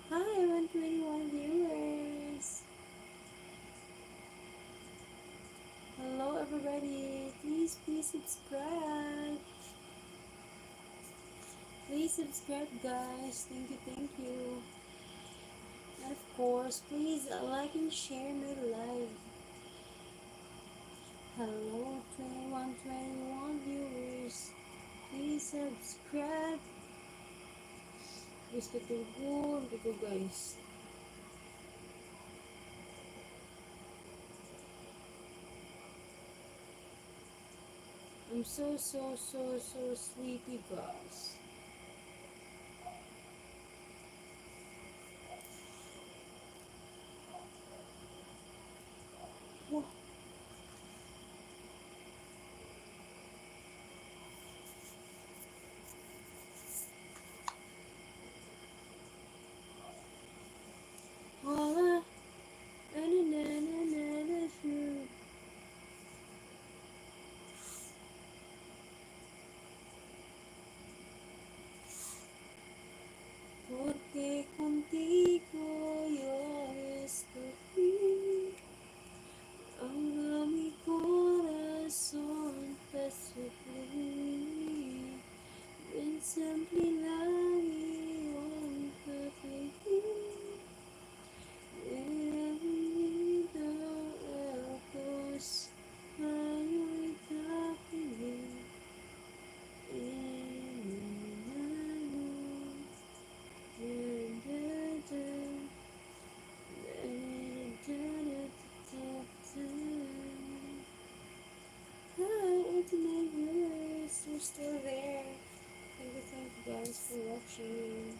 Hi, 121 viewers. Hello, everybody. Please subscribe. Please subscribe, guys. Thank you. And of course, please like and share my live. Hello, 21 viewers. Please subscribe. Please go, guys. I'm so sleepy, guys. Wah. Porque contigo yo escogí ahora mi corazón te suplí. Ven sempre lagi ang kapatid. Vida elpos ayo'y kapiling. Hi, 89 viewers. You're still there. Thank you guys for watching.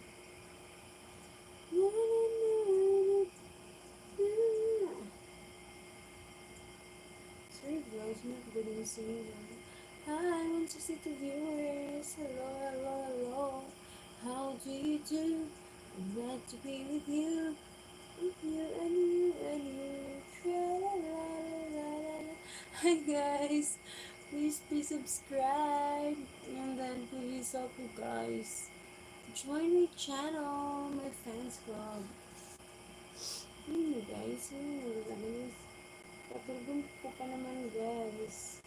Sorry guys, I'm not good in singing. Hi, 162 viewers. Hello. How do you do? I'm glad to be with you. With you and you and you. Tra-la-la-la-la-la. Hi guys. Please subscribe. And then please help you guys. Join my channel, my fans club. Guys, guys. Patulgong ko pa naman guys.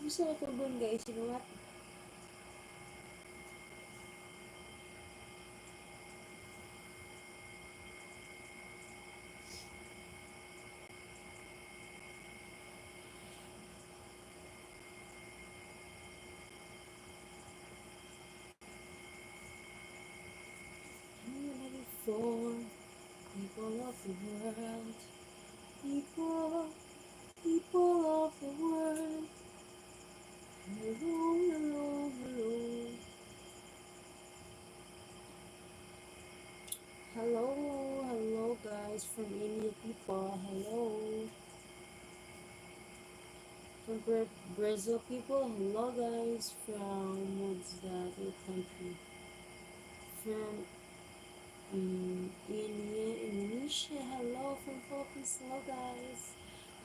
Gusto ko tulgon guys, you know what? I'm ready for people of the world. People of the world. Hello. Hello guys from India people. Hello. From Brazil people. Hello guys from what's that other country? From Indonesia. Hello from Philippines. Hello guys.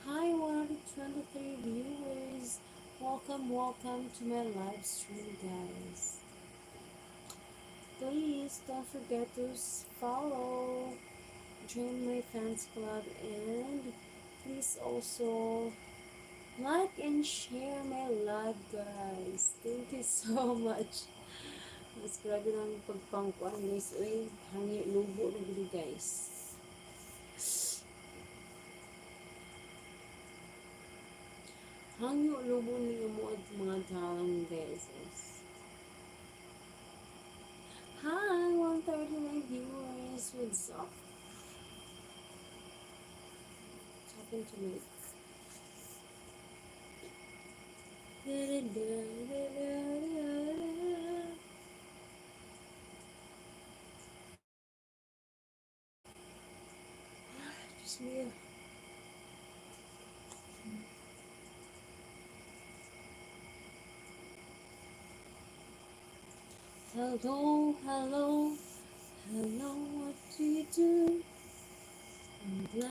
Hi 123 viewers. Welcome to my live stream guys. Please don't forget to follow, join my fans club, and please also like and share my live guys. Thank you so much. Mas grabe lang yung pagpangkuan guys. Uy, hangi lubo na gini guys. Hangi lubo niyo mo at mga talang guys. Hi, 139 viewers. What's up? What's happened to me? Just me. Hello, what do you do? I'm glad